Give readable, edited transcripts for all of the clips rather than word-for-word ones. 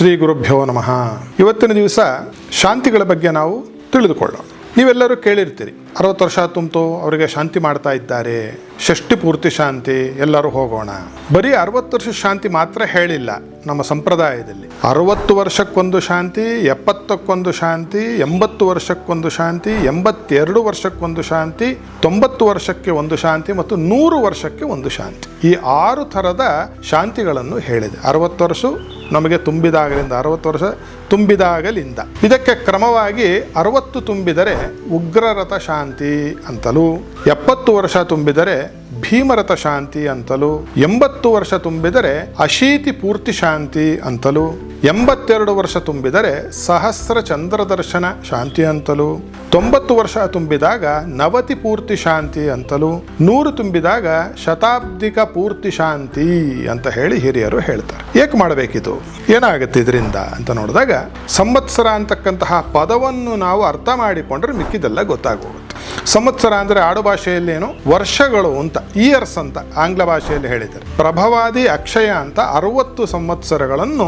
ಶ್ರೀ ಗುರುಭ್ಯೋ ನಮಃ. ಇವತ್ತಿನ ದಿವಸ ಶಾಂತಿಗಳ ಬಗ್ಗೆ ನಾವು ತಿಳಿದುಕೊಳ್ಳೋಣ. ನೀವೆಲ್ಲರೂ ಕೇಳಿರ್ತೀರಿ, 60 ವರ್ಷ ತುಂಬಿತು ಅವರಿಗೆ ಶಾಂತಿ ಮಾಡ್ತಾ ಇದ್ದಾರೆ, ಷಷ್ಠಿ ಪೂರ್ತಿ ಶಾಂತಿ, ಎಲ್ಲರೂ ಹೋಗೋಣ. ಬರೀ 60 ವರ್ಷ ಶಾಂತಿ ಮಾತ್ರ ಹೇಳಿಲ್ಲ ನಮ್ಮ ಸಂಪ್ರದಾಯದಲ್ಲಿ. 60 ವರ್ಷಕ್ಕೊಂದು ಶಾಂತಿ, 70ಕ್ಕೊಂದು ಶಾಂತಿ, 80 ವರ್ಷಕ್ಕೊಂದು ಶಾಂತಿ, 82 ವರ್ಷಕ್ಕೊಂದು ಶಾಂತಿ, 90 ವರ್ಷಕ್ಕೆ ಒಂದು ಶಾಂತಿ ಮತ್ತು 100 ವರ್ಷಕ್ಕೆ ಒಂದು ಶಾಂತಿ. ಈ 6 ಥರದ ಶಾಂತಿಗಳನ್ನು ಹೇಳಿದೆ. 60 ವರ್ಷ ನಮಗೆ ತುಂಬಿದಾಗಲಿಂದ, 60 ವರ್ಷ ತುಂಬಿದಾಗಲಿಂದ. ಇದಕ್ಕೆ ಕ್ರಮವಾಗಿ 60 ತುಂಬಿದರೆ ಉಗ್ರರಥ ಶಾಂತಿ ಅಂತಲೂ, 70 ವರ್ಷ ತುಂಬಿದರೆ ಭೀಮರಥ ಶಾಂತಿ ಅಂತಲೂ, 80 ವರ್ಷ ತುಂಬಿದರೆ ಅಶೀತಿ ಪೂರ್ತಿ ಶಾಂತಿ ಅಂತಲೂ, 82 ವರ್ಷ ತುಂಬಿದರೆ ಸಹಸ್ರ ಚಂದ್ರ ದರ್ಶನ ಶಾಂತಿ ಅಂತಲೂ, 90 ವರ್ಷ ತುಂಬಿದಾಗ ನವತಿ ಪೂರ್ತಿ ಶಾಂತಿ ಅಂತಲೂ, 100 ತುಂಬಿದಾಗ ಶತಾಬ್ದಿಕ ಪೂರ್ತಿ ಶಾಂತಿ ಅಂತ ಹೇಳಿ ಹಿರಿಯರು ಹೇಳ್ತಾರೆ. ಏಕೆ ಮಾಡಬೇಕಿದು, ಏನಾಗುತ್ತೆ ಇದರಿಂದ ಅಂತ ನೋಡಿದಾಗ, ಸಂವತ್ಸರ ಅಂತಕ್ಕಂತಹ ಪದವನ್ನು ನಾವು ಅರ್ಥ ಮಾಡಿಕೊಂಡ್ರೆ ಮಿಕ್ಕಿದೆಲ್ಲ ಗೊತ್ತಾಗೋಗುತ್ತೆ. ಸಂವತ್ಸರ ಅಂದರೆ ಆಡು ಭಾಷೆಯಲ್ಲೇನು ವರ್ಷಗಳು ಅಂತ, ಇಯರ್ಸ್ ಅಂತ ಆಂಗ್ಲ ಭಾಷೆಯಲ್ಲಿ ಹೇಳಿದ್ದಾರೆ. ಪ್ರಭವಾದಿ ಅಕ್ಷಯ ಅಂತ 60 ಸಂವತ್ಸರಗಳನ್ನು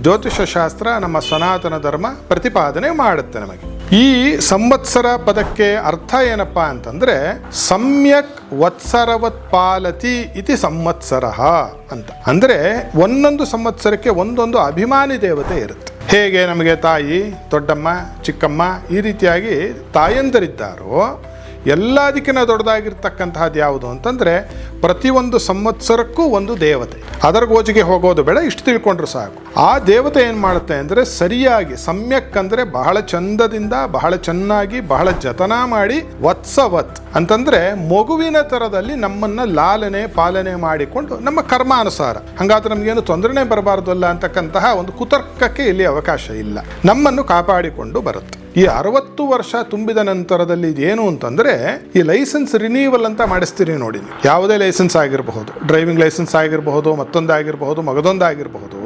ಜ್ಯೋತಿಷ ಶಾಸ್ತ್ರ, ನಮ್ಮ ಸನಾತನ ಧರ್ಮ ಪ್ರತಿಪಾದನೆ ಮಾಡುತ್ತೆ ನಮಗೆ. ಈ ಸಂವತ್ಸರ ಪದಕ್ಕೆ ಅರ್ಥ ಏನಪ್ಪ ಅಂತಂದ್ರೆ, ಸಮ್ಯಕ್ ವತ್ಸರವತ್ ಪಾಲತಿ ಇತಿ ಸಂವತ್ಸರ ಅಂತ. ಅಂದ್ರೆ ಒಂದೊಂದು ಸಂವತ್ಸರಕ್ಕೆ ಒಂದೊಂದು ಅಭಿಮಾನಿ ದೇವತೆ ಇರುತ್ತೆ. ಹೇಗೆ ನಮಗೆ ತಾಯಿ, ದೊಡ್ಡಮ್ಮ, ಚಿಕ್ಕಮ್ಮ ಈ ರೀತಿಯಾಗಿ ತಾಯಂದರಿದ್ದಾರೋ, ಎಲ್ಲದಕ್ಕಿಂತ ದೊಡ್ಡದಾಗಿರ್ತಕ್ಕಂತಹದ್ದು ಯಾವುದು ಅಂತಂದರೆ ಪ್ರತಿಯೊಂದು ಸಂವತ್ಸರಕ್ಕೂ ಒಂದು ದೇವತೆ. ಅದರ ಗೋಜಿಗೆ ಹೋಗೋದು ಬೇಡ, ಇಷ್ಟು ತಿಳ್ಕೊಂಡ್ರು ಸಾಕು. ಆ ದೇವತೆ ಏನು ಮಾಡುತ್ತೆ ಅಂದರೆ, ಸರಿಯಾಗಿ ಸಮ್ಯಕ್ ಅಂದರೆ ಬಹಳ ಚಂದದಿಂದ, ಬಹಳ ಚೆನ್ನಾಗಿ, ಬಹಳ ಜತನ ಮಾಡಿ, ವತ್ಸವತ್ ಅಂತಂದರೆ ಮಗುವಿನ ಥರದಲ್ಲಿ ನಮ್ಮನ್ನು ಲಾಲನೆ ಪಾಲನೆ ಮಾಡಿಕೊಂಡು ನಮ್ಮ ಕರ್ಮಾನುಸಾರ, ಹಾಗಾದ್ರೆ ನಮಗೇನು ತೊಂದರೆನೇ ಬರಬಾರ್ದಲ್ಲ ಅಂತಕ್ಕಂತಹ ಒಂದು ಕುತರ್ಕಕ್ಕೆ ಇಲ್ಲಿ ಅವಕಾಶ ಇಲ್ಲ, ನಮ್ಮನ್ನು ಕಾಪಾಡಿಕೊಂಡು ಬರುತ್ತೆ. ಈ 60 ವರ್ಷ ತುಂಬಿದ ನಂತರದಲ್ಲಿ ಇದೇನು ಅಂತಂದರೆ, ಈ ಲೈಸೆನ್ಸ್ ರಿನ್ಯೂವಲ್ ಅಂತ ಮಾಡಿಸ್ತೀರಿ ನೋಡಿ. ಯಾವುದೇ ಲೈಸೆನ್ಸ್ ಆಗಿರಬಹುದು, ಡ್ರೈವಿಂಗ್ ಲೈಸೆನ್ಸ್ ಆಗಿರಬಹುದು, ಮತ್ತೊಂದಾಗಿರಬಹುದು, ಮಗದೊಂದಾಗಿರಬಹುದು.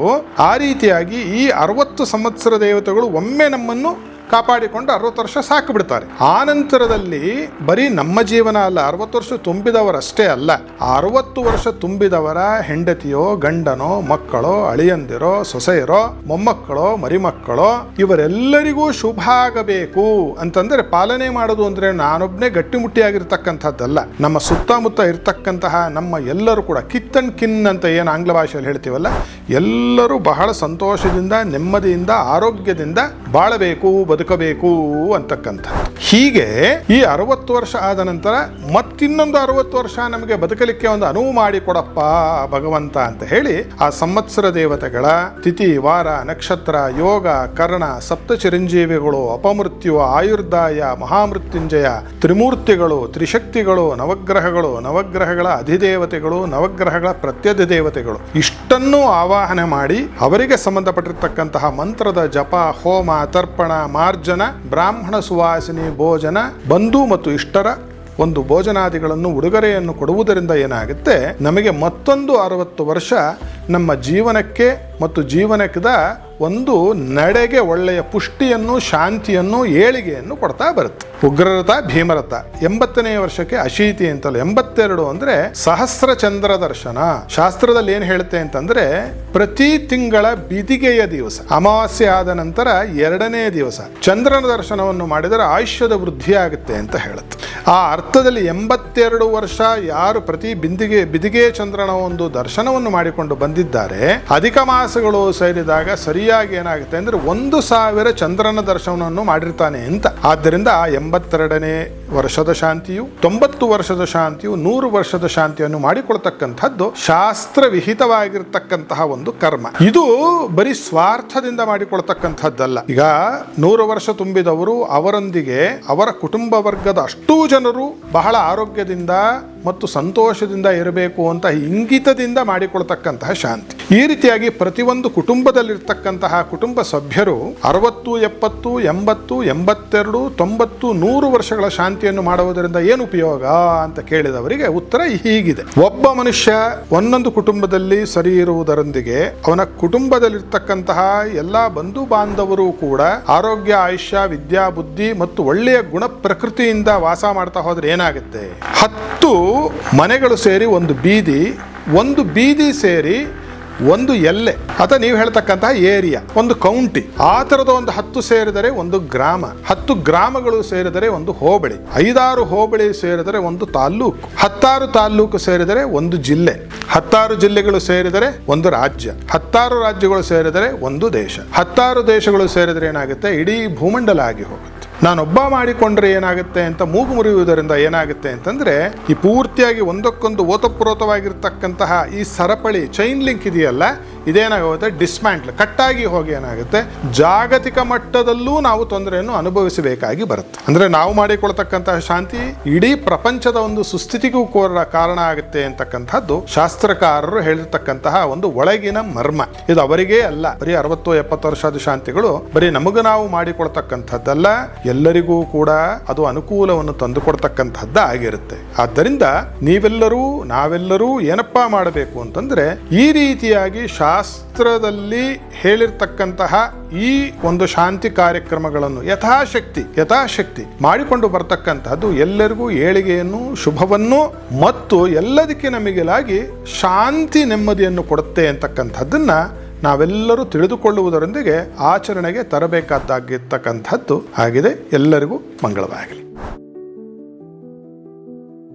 ಆ ರೀತಿಯಾಗಿ ಈ 60 ಸಂವತ್ಸರ ದೇವತೆಗಳು ಒಮ್ಮೆ ನಮ್ಮನ್ನು ಕಾಪಾಡಿಕೊಂಡು 60 ವರ್ಷ ಸಾಕು ಬಿಡ್ತಾರೆ. ಆ ನಂತರದಲ್ಲಿ ಬರೀ ನಮ್ಮ ಜೀವನ ಅಲ್ಲ, 60 ವರ್ಷ ತುಂಬಿದವರಷ್ಟೇ ಅಲ್ಲ, 60 ವರ್ಷ ತುಂಬಿದವರ ಹೆಂಡತಿಯೋ, ಗಂಡನೋ, ಮಕ್ಕಳೋ, ಅಳಿಯಂದಿರೋ, ಸೊಸೆಯರೋ, ಮೊಮ್ಮಕ್ಕಳೋ, ಮರಿಮಕ್ಕಳೋ, ಇವರೆಲ್ಲರಿಗೂ ಶುಭ ಆಗಬೇಕು ಅಂತಂದರೆ ಪಾಲನೆ ಮಾಡೋದು ಅಂದರೆ ನಾನೊಬ್ಬನೇ ಗಟ್ಟಿಮುಟ್ಟಿಯಾಗಿರ್ತಕ್ಕಂಥದ್ದಲ್ಲ. ನಮ್ಮ ಸುತ್ತಮುತ್ತ ಇರ್ತಕ್ಕಂತಹ ನಮ್ಮ ಎಲ್ಲರೂ ಕೂಡ ಕಿತ್ ಅಂಡ್ ಕಿನ್ ಅಂತ ಏನು ಆಂಗ್ಲ ಭಾಷೆಯಲ್ಲಿ ಹೇಳ್ತೀವಲ್ಲ, ಎಲ್ಲರೂ ಬಹಳ ಸಂತೋಷದಿಂದ, ನೆಮ್ಮದಿಯಿಂದ, ಆರೋಗ್ಯದಿಂದ ಬಾಳಬೇಕು, ಬದುಕಬೇಕು ಅಂತಕ್ಕಂಥ. ಹೀಗೆ ಈ 60 ವರ್ಷ ಆದ ನಂತರ ಮತ್ತಿನ್ನೊಂದು 60 ವರ್ಷ ನಮಗೆ ಬದುಕಲಿಕ್ಕೆ ಒಂದು ಅನುವು ಮಾಡಿಕೊಡಪ್ಪ ಭಗವಂತ ಅಂತ ಹೇಳಿ ಆ ಸಂವತ್ಸರ ದೇವತೆಗಳ ತಿಥಿ, ವಾರ, ನಕ್ಷತ್ರ, ಯೋಗ, ಕರ್ಣ, ಸಪ್ತ ಚಿರಂಜೀವಿಗಳು, ಅಪಮೃತ್ಯು, ಆಯುರ್ದಾಯ, ಮಹಾಮೃತ್ಯುಂಜಯ, ತ್ರಿಮೂರ್ತಿಗಳು, ತ್ರಿಶಕ್ತಿಗಳು, ನವಗ್ರಹಗಳು, ನವಗ್ರಹಗಳ ಅಧಿದೇವತೆಗಳು, ನವಗ್ರಹಗಳ ಪ್ರತ್ಯಧಿದೇವತೆಗಳು, ಇಷ್ಟನ್ನು ಆವಾಹನೆ ಮಾಡಿ ಅವರಿಗೆ ಸಂಬಂಧಪಟ್ಟಿರ್ತಕ್ಕಂತಹ ಮಂತ್ರದ ಜಪ, ಹೋಮ, ತರ್ಪಣ, ಮಾರ್ಜನ, ಬ್ರಾಹ್ಮಣ ಸುವಾಸಿನಿ ಭೋಜನ, ಬಂಧು ಮತ್ತು ಇಷ್ಟರ ಒಂದು ಭೋಜನಾದಿಗಳನ್ನು, ಉಡುಗೊರೆಯನ್ನು ಕೊಡುವುದರಿಂದ ಏನಾಗುತ್ತೆ, ನಮಗೆ ಮತ್ತೊಂದು 60 ವರ್ಷ ನಮ್ಮ ಜೀವನಕ್ಕೆ ಮತ್ತು ಜೀವನದ ಒಂದು ನಡೆಗೆ ಒಳ್ಳೆಯ ಪುಷ್ಟಿಯನ್ನು, ಶಾಂತಿಯನ್ನು, ಏಳಿಗೆಯನ್ನು ಕೊಡ್ತಾ ಬರುತ್ತೆ. ಉಗ್ರರಥ, ಭೀಮರಥ. 80ನೇ ವರ್ಷಕ್ಕೆ ಅಶೀತಿ ಅಂತಲ್ಲ, 82 ಅಂದರೆ ಸಹಸ್ರ ಚಂದ್ರ ದರ್ಶನ. ಶಾಸ್ತ್ರದಲ್ಲಿ ಏನು ಹೇಳುತ್ತೆ ಅಂತಂದ್ರೆ, ಪ್ರತಿ ತಿಂಗಳ ಬಿದಿಗೆಯ ದಿವಸ, ಅಮಾವಾಸ್ಯೆ ಆದ ನಂತರ 2ನೇ ದಿವಸ ಚಂದ್ರನ ದರ್ಶನವನ್ನು ಮಾಡಿದರೆ ಆಯುಷ್ಯದ ವೃದ್ಧಿ ಆಗುತ್ತೆ ಅಂತ ಹೇಳುತ್ತೆ. ಆ ಅರ್ಥದಲ್ಲಿ 82 ವರ್ಷ ಯಾರು ಪ್ರತಿ ಬಿದಿಗೆ ಚಂದ್ರನ ಒಂದು ದರ್ಶನವನ್ನು ಮಾಡಿಕೊಂಡು ಬಂದಿದ್ದಾರೆ, ಅಧಿಕ ಮಾಸಗಳು ಸೇರಿದಾಗ ಸರಿಯಾಗಿ ಏನಾಗುತ್ತೆ ಅಂದ್ರೆ 1000 ಚಂದ್ರನ ದರ್ಶನವನ್ನು ಮಾಡಿರ್ತಾನೆ ಅಂತ. ಆದ್ದರಿಂದ 82ನೇ ವರ್ಷದ ಶಾಂತಿಯು, 90 ವರ್ಷದ ಶಾಂತಿಯು, 100 ವರ್ಷದ ಶಾಂತಿಯನ್ನು ಮಾಡಿಕೊಳ್ತಕ್ಕಂಥದ್ದು ಶಾಸ್ತ್ರ ವಿಹಿತವಾಗಿರ್ತಕ್ಕಂತಹ ಒಂದು ಕರ್ಮ. ಇದು ಬರೀ ಸ್ವಾರ್ಥದಿಂದ ಮಾಡಿಕೊಳ್ತಕ್ಕಂಥದ್ದಲ್ಲ. ಈಗ 100 ವರ್ಷ ತುಂಬಿದವರು, ಅವರೊಂದಿಗೆ ಅವರ ಕುಟುಂಬ ವರ್ಗದ ಅಷ್ಟೂ ಜನರು ಬಹಳ ಆರೋಗ್ಯದಿಂದ ಮತ್ತು ಸಂತೋಷದಿಂದ ಇರಬೇಕು ಅಂತ ಇಂಗಿತದಿಂದ ಮಾಡಿಕೊಳ್ತಕ್ಕಂತಹ ಶಾಂತಿ. ಈ ರೀತಿಯಾಗಿ ಪ್ರತಿಯೊಂದು ಕುಟುಂಬದಲ್ಲಿರ್ತಕ್ಕಂತಹ ಕುಟುಂಬ ಸಭ್ಯರು 60, 70, 80, 82, 90, 100 ವರ್ಷಗಳ ಶಾಂತಿಯನ್ನು ಮಾಡುವುದರಿಂದ ಏನು ಉಪಯೋಗ ಅಂತ ಕೇಳಿದವರಿಗೆ ಉತ್ತರ ಹೀಗಿದೆ. ಒಬ್ಬ ಮನುಷ್ಯ ಒಂದೊಂದು ಕುಟುಂಬದಲ್ಲಿ ಸರಿ ಇರುವುದರೊಂದಿಗೆ ಅವನ ಕುಟುಂಬದಲ್ಲಿರ್ತಕ್ಕಂತಹ ಎಲ್ಲ ಬಂಧು ಬಾಂಧವರು ಕೂಡ ಆರೋಗ್ಯ, ಆಯುಷ್ಯ, ವಿದ್ಯಾ, ಬುದ್ಧಿ ಮತ್ತು ಒಳ್ಳೆಯ ಗುಣ ಪ್ರಕೃತಿಯಿಂದ ವಾಸ ಮಾಡ್ತಾ ಹೋದ್ರೆ ಏನಾಗುತ್ತೆ, 10 ಮನೆಗಳು ಸೇರಿ ಒಂದು ಬೀದಿ ಸೇರಿ ಒಂದು ಎಲ್ಲೆ ಅಥವಾ ನೀವು ಹೇಳ್ತಕ್ಕಂತಹ ಏರಿಯಾ, ಒಂದು ಕೌಂಟಿ, ಆ ಥರದ ಒಂದು 10 ಸೇರಿದರೆ ಒಂದು ಗ್ರಾಮ, 10 ಗ್ರಾಮಗಳು ಸೇರಿದರೆ ಒಂದು ಹೋಬಳಿ, 5-6 ಹೋಬಳಿ ಸೇರಿದರೆ ಒಂದು ತಾಲ್ಲೂಕು, 10 ತಾಲ್ಲೂಕು ಸೇರಿದರೆ ಒಂದು ಜಿಲ್ಲೆ, 10 ಜಿಲ್ಲೆಗಳು ಸೇರಿದರೆ ಒಂದು ರಾಜ್ಯ, 10 ರಾಜ್ಯಗಳು ಸೇರಿದರೆ ಒಂದು ದೇಶ, 10 ದೇಶಗಳು ಸೇರಿದರೆ ಏನಾಗುತ್ತೆ, ಇಡೀ ಭೂಮಂಡಲ ಆಗಿ ಹೋಗುತ್ತೆ. ನಾನೊಬ್ಬ ಮಾಡಿಕೊಂಡ್ರೆ ಏನಾಗುತ್ತೆ ಅಂತ ಮೂಗು ಮುರಿಯುವುದರಿಂದ ಏನಾಗುತ್ತೆ ಅಂತಂದ್ರೆ, ಈ ಪೂರ್ತಿಯಾಗಿ ಒಂದಕ್ಕೊಂದು ಓತಪ್ರೋತವಾಗಿರ್ತಕ್ಕಂತಹ ಈ ಸರಪಳಿ ಚೈನ್ ಲಿಂಕ್ ಇದೆಯಲ್ಲ, ಇದೇನಾಗುತ್ತೆ, ಡಿಸ್ಮ್ಯಾಂಟ್ಲ್, ಕಟ್ಟಾಗಿ ಹೋಗಿ ಏನಾಗುತ್ತೆ, ಜಾಗತಿಕ ಮಟ್ಟದಲ್ಲೂ ನಾವು ತೊಂದರೆಯನ್ನು ಅನುಭವಿಸಬೇಕಾಗಿ ಬರುತ್ತೆ. ಅಂದ್ರೆ ನಾವು ಮಾಡಿಕೊಳ್ತಕ್ಕಂತಹ ಶಾಂತಿ ಇಡೀ ಪ್ರಪಂಚದ ಒಂದು ಸುಸ್ಥಿತಿಗೂ ಕಾರಣ ಆಗುತ್ತೆ ಅಂತಕ್ಕಂಥದ್ದು ಶಾಸ್ತ್ರಕಾರರು ಹೇಳಿರ್ತಕ್ಕಂತಹ ಒಂದು ಒಳಗಿನ ಮರ್ಮ. ಇದು ಅವರಿಗೇ ಅಲ್ಲ, ಬರೀ 60-70 ವರ್ಷದ ಶಾಂತಿಗಳು ಬರೀ ನಮಗೂ ನಾವು ಮಾಡಿಕೊಳ್ತಕ್ಕಂಥದ್ದಲ್ಲ, ಎಲ್ಲರಿಗೂ ಕೂಡ ಅದು ಅನುಕೂಲವನ್ನು ತಂದುಕೊಡ್ತಕ್ಕಂಥದ್ದು ಆಗಿರುತ್ತೆ. ಆದ್ದರಿಂದ ನಾವೆಲ್ಲರೂ ಏನಪ್ಪಾ ಮಾಡಬೇಕು ಅಂತಂದ್ರೆ, ಈ ರೀತಿಯಾಗಿ ಶಾಸ್ತ್ರದಲ್ಲಿ ಹೇಳಿರ್ತಕ್ಕಂತಹ ಈ ಒಂದು ಶಾಂತಿ ಕಾರ್ಯಕ್ರಮಗಳನ್ನು ಯಥಾಶಕ್ತಿ ಮಾಡಿಕೊಂಡು ಬರ್ತಕ್ಕಂತಹದ್ದು ಎಲ್ಲರಿಗೂ ಏಳಿಗೆಯನ್ನು, ಶುಭವನ್ನು ಮತ್ತು ಎಲ್ಲದಕ್ಕಿಂತ ಮಿಗಿಲಾಗಿ ಶಾಂತಿ, ನೆಮ್ಮದಿಯನ್ನು ಕೊಡುತ್ತೆ ಅಂತಕ್ಕಂಥದ್ದನ್ನ ನಾವೆಲ್ಲರೂ ತಿಳಿದುಕೊಳ್ಳುವುದರೊಂದಿಗೆ ಆಚರಣೆಗೆ ತರಬೇಕಾದ್ದಾಗಿರ್ತಕ್ಕಂಥದ್ದು ಆಗಿದೆ. ಎಲ್ಲರಿಗೂ ಮಂಗಳವಾಗಲಿ.